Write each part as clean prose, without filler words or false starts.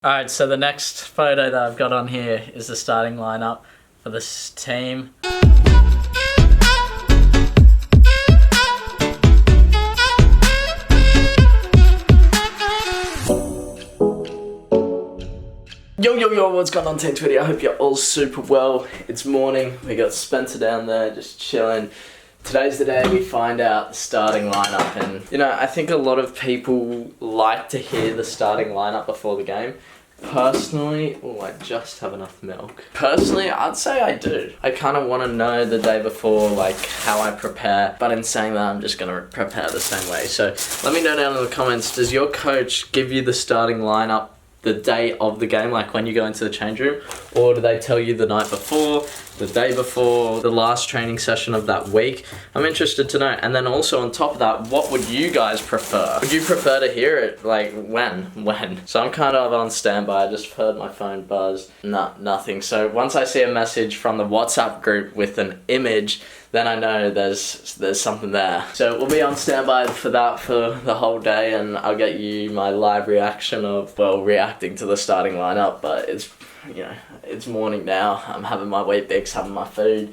Alright, so the next photo that I've got on here is the starting lineup for this team. Yo, what's going on, Team Twitty? I hope you're all super well. It's morning, we got Spencer down there just chilling. Today's the day we find out the starting lineup, and I think a lot of people like to hear the starting lineup before the game. Personally, I just have enough milk. Personally, I'd say I do. I kind of want to know the day before, how I prepare, but in saying that, I'm just going to prepare the same way. So let me know down in the comments, does your coach give you the starting lineup the day of the game, like when you go into the change room, or do they tell you the night before, the day before, the last training session of that week? I'm interested to know. And then also on top of that, what would you guys prefer? Would you prefer to hear it when? So I'm kind of on standby. I just heard my phone buzz. Nothing. So once I see a message from the WhatsApp group with an image, then I know there's something there. So we'll be on standby for that for the whole day, and I'll get you my live reaction of, reacting to the starting lineup. But it's morning now. I'm having my Wheat Bix, having my food.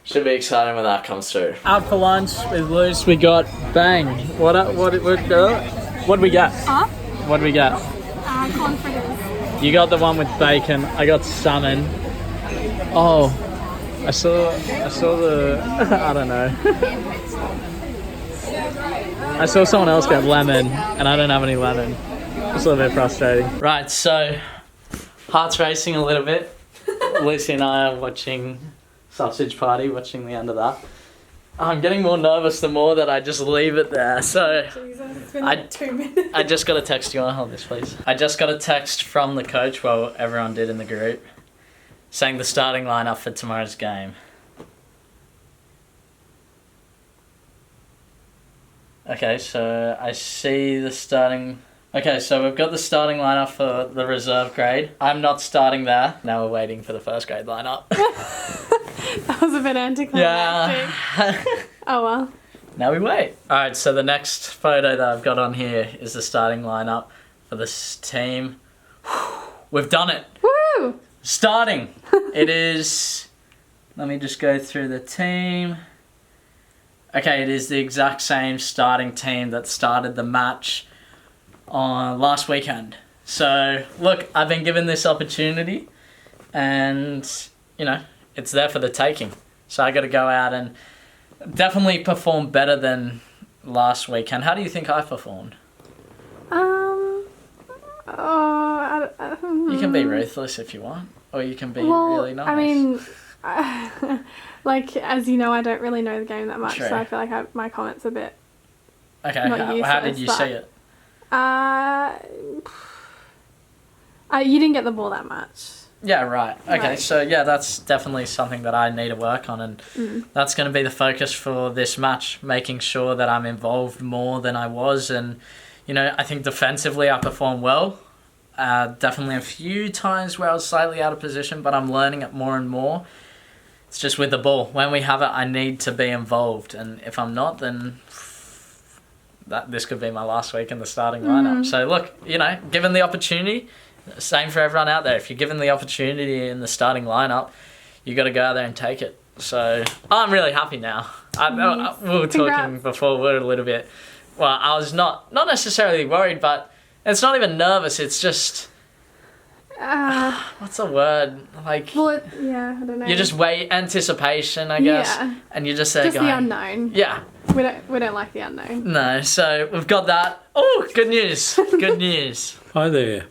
Should be exciting when that comes through. Out for lunch with Luce, we got bang. What do we get? Huh? What do we get? Corn fritters. You got the one with bacon. I got salmon. Oh. I saw the, I don't know. I saw someone else get lemon, and I don't have any lemon. It's a little bit frustrating. Right, so, heart's racing a little bit. Lucy and I are watching Sausage Party, watching the end of that. I'm getting more nervous the more that I just leave it there, so... Jesus, it's been 2 minutes. I just got a text. You want to hold this, please? I just got a text from the coach, everyone did in the group, saying the starting lineup for tomorrow's game. Okay, so I see the starting... Okay, so we've got the starting lineup for the reserve grade. I'm not starting there. Now we're waiting for the first grade lineup. That was a bit anticlimactic. Yeah. Oh well. Now we wait. Alright, so the next photo that I've got on here is the starting lineup for this team. We've done it. Woo! Starting. It is... Let me just go through the team. Okay, it is the exact same starting team that started the match on last weekend. So, look, I've been given this opportunity, and, it's there for the taking. So I got to go out and definitely perform better than last weekend. How do you think I performed? You can be ruthless if you want, or you can be really nice. I mean, as you know, I don't really know the game that much, True. so I feel like my comments a bit. Okay, how did you see it? You didn't get the ball that much. Yeah, right. Okay, Right. So yeah, that's definitely something that I need to work on, and that's going to be the focus for this match, making sure that I'm involved more than I was. And, I think defensively I performed well. Definitely a few times where I was slightly out of position, but I'm learning it more and more. It's just with the ball. When we have it, I need to be involved, and if I'm not, then this could be my last week in the starting lineup. So look, given the opportunity, same for everyone out there. If you're given the opportunity in the starting lineup, you got to go out there and take it. So I'm really happy now. We were talking before, we were a little bit. Well, I was not necessarily worried, but it's not even nervous. It's just what's the word? I don't know. You just wait, anticipation, I guess, and you're just there just going. The unknown. Yeah. We don't like the unknown. No, so we've got that. Oh, good news. Good news. Hi there.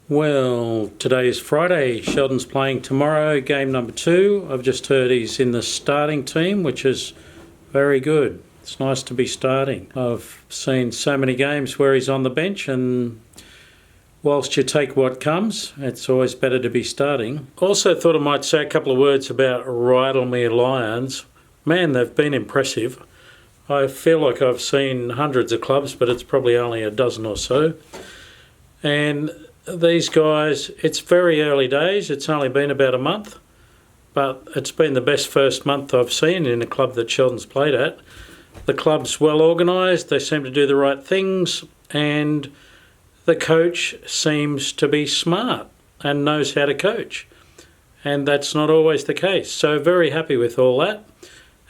Well, today is Friday. Sheldon's playing tomorrow, game number 2. I've just heard he's in the starting team, which is very good. It's nice to be starting. I've seen so many games where he's on the bench, and whilst you take what comes, it's always better to be starting. Also thought I might say a couple of words about Rydalmere Lions. Man, they've been impressive. I feel like I've seen hundreds of clubs, but it's probably only a dozen or so. And these guys, it's very early days. It's only been about a month, but it's been the best first month I've seen in a club that Sheldon's played at. The club's well organised. They seem to do the right things, and the coach seems to be smart and knows how to coach. And that's not always the case. So very happy with all that.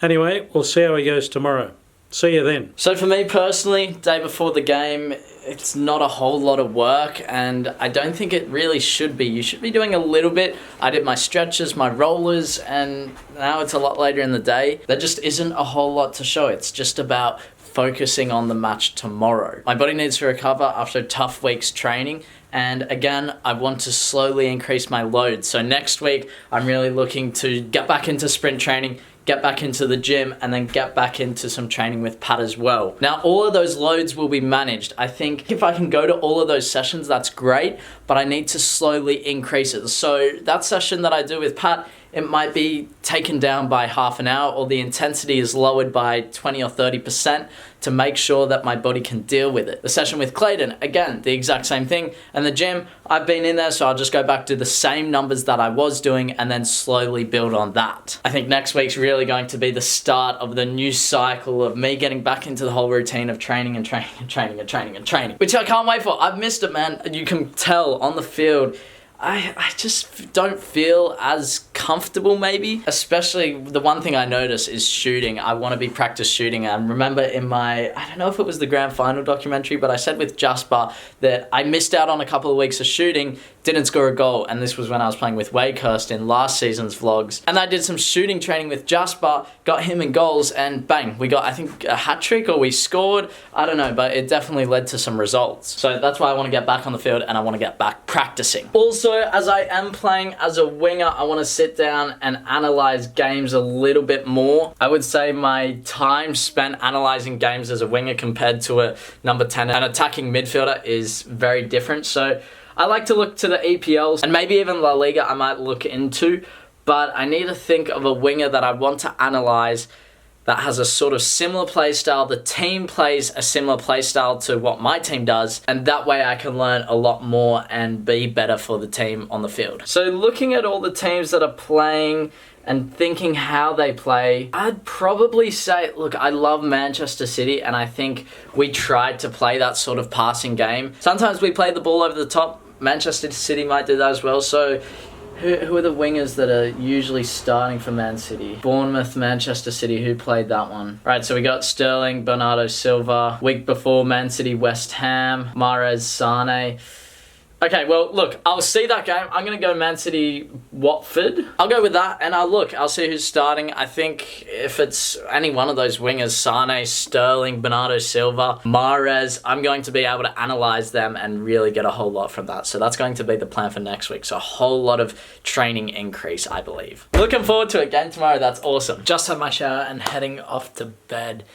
Anyway, we'll see how he goes tomorrow. See you then. So for me personally, day before the game, it's not a whole lot of work, and I don't think it really should be. You should be doing a little bit. I did my stretches, my rollers, and now it's a lot later in the day. There just isn't a whole lot to show. It's just about focusing on the match tomorrow. My body needs to recover after a tough week's training, and again, I want to slowly increase my load. So next week, I'm really looking to get back into sprint training, get back into the gym, and then get back into some training with Pat as well. Now, all of those loads will be managed. I think if I can go to all of those sessions, that's great, but I need to slowly increase it. So that session that I do with Pat, it might be taken down by half an hour, or the intensity is lowered by 20 or 30% to make sure that my body can deal with it. The session with Clayton, again, the exact same thing. And the gym, I've been in there, so I'll just go back to the same numbers that I was doing and then slowly build on that. I think next week's really going to be the start of the new cycle of me getting back into the whole routine of training and training and training and training and training, which I can't wait for. I've missed it, man. You can tell on the field, I just don't feel as comfortable, maybe. Especially the one thing I notice is shooting. I want to be practice shooting. And remember in my, I don't know if it was the grand final documentary, but I said with Jasper that I missed out on a couple of weeks of shooting, didn't score a goal. And this was when I was playing with Wakehurst in last season's vlogs. And I did some shooting training with Jasper, got him in goals, and bang, we got, I think, a hat trick, or we scored. I don't know, but it definitely led to some results. So that's why I want to get back on the field, and I want to get back practicing. Also, as I am playing as a winger, I want to sit down and analyze games a little bit more. I would say my time spent analyzing games as a winger compared to a number 10 and attacking midfielder is very different. So I like to look to the EPLs, and maybe even La Liga I might look into, but I need to think of a winger that I want to analyze that has a sort of similar play style. The team plays a similar play style to what my team does, and that way I can learn a lot more and be better for the team on the field. So looking at all the teams that are playing and thinking how they play, I'd probably say, look, I love Manchester City, and I think we tried to play that sort of passing game. Sometimes we play the ball over the top. Manchester City might do that as well. So who are the wingers that are usually starting for Man City? Bournemouth, Manchester City, who played that one? Right, so we got Sterling, Bernardo Silva. Week before, Man City, West Ham, Mahrez, Sane. Okay, well, look, I'll see that game. I'm going to go Man City, Watford. I'll go with that, and I'll see who's starting. I think if it's any one of those wingers, Sane, Sterling, Bernardo Silva, Mahrez, I'm going to be able to analyze them and really get a whole lot from that. So that's going to be the plan for next week. So a whole lot of training increase, I believe. Looking forward to it. Game tomorrow, that's awesome. Just had my shower and heading off to bed.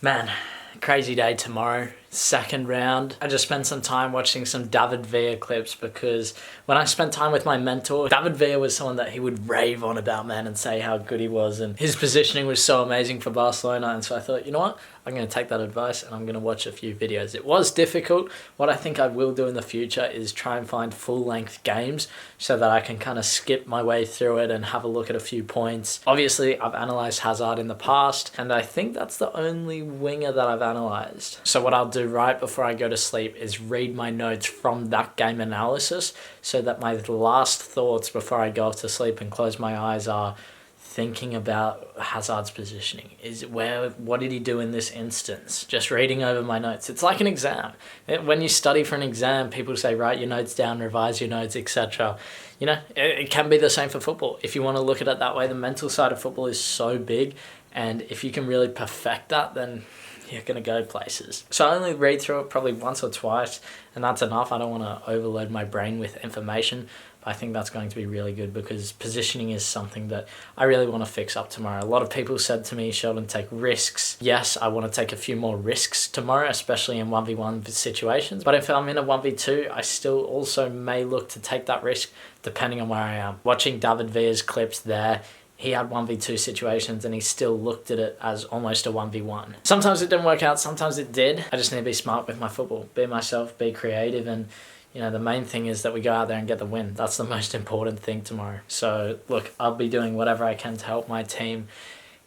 Man, crazy day tomorrow. Second round. I just spent some time watching some David Villa clips, because when I spent time with my mentor, David Villa was someone that he would rave on about, man, and say how good he was, and his positioning was so amazing for Barcelona. And so I thought, you know what, I'm going to take that advice and I'm going to watch a few videos. It was difficult. What I think I will do in the future is try and find full-length games so that I can kind of skip my way through it and have a look at a few points. Obviously, I've analysed Hazard in the past, and I think that's the only winger that I've analysed. So what I'll do right before I go to sleep is read my notes from that game analysis, so that my last thoughts before I go to sleep and close my eyes are thinking about Hazard's positioning. What did he do in this instance? Just reading over my notes. It's like an exam. When you study for an exam, people say, write your notes down, revise your notes, etc. You know, it can be the same for football. If you want to look at it that way, the mental side of football is so big, and if you can really perfect that, then you're going to go places. So I only read through it probably once or twice, and that's enough. I don't want to overload my brain with information. I think that's going to be really good, because positioning is something that I really want to fix up tomorrow. A lot of people said to me, Sheldon, take risks. Yes, I want to take a few more risks tomorrow, especially in 1v1 situations. But if I'm in a 1v2, I still also may look to take that risk depending on where I am. Watching David Villa's clips there, he had 1v2 situations and he still looked at it as almost a 1v1. Sometimes it didn't work out, sometimes it did. I just need to be smart with my football, be myself, be creative, and you know, the main thing is that we go out there and get the win. That's the most important thing tomorrow. So look, I'll be doing whatever I can to help my team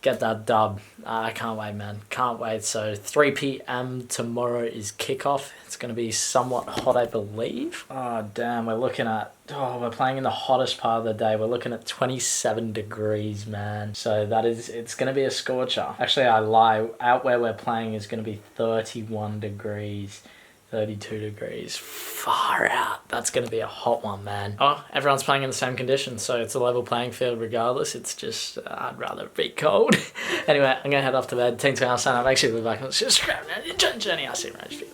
get that dub. I can't wait, man. Can't wait. So 3 p.m. tomorrow is kickoff. It's going to be somewhat hot, I believe. Oh, damn. We're playing in the hottest part of the day. We're looking at 27 degrees, man. So it's going to be a scorcher. Actually, I lie. Out where we're playing is going to be 31 degrees. 32 degrees. Far out. That's going to be a hot one, man. Oh, everyone's playing in the same conditions, so it's a level playing field regardless. It's just, I'd rather be cold. Anyway, I'm going to head off to bed. Thanks for our sign. I've actually been back on the journey. I'll see you,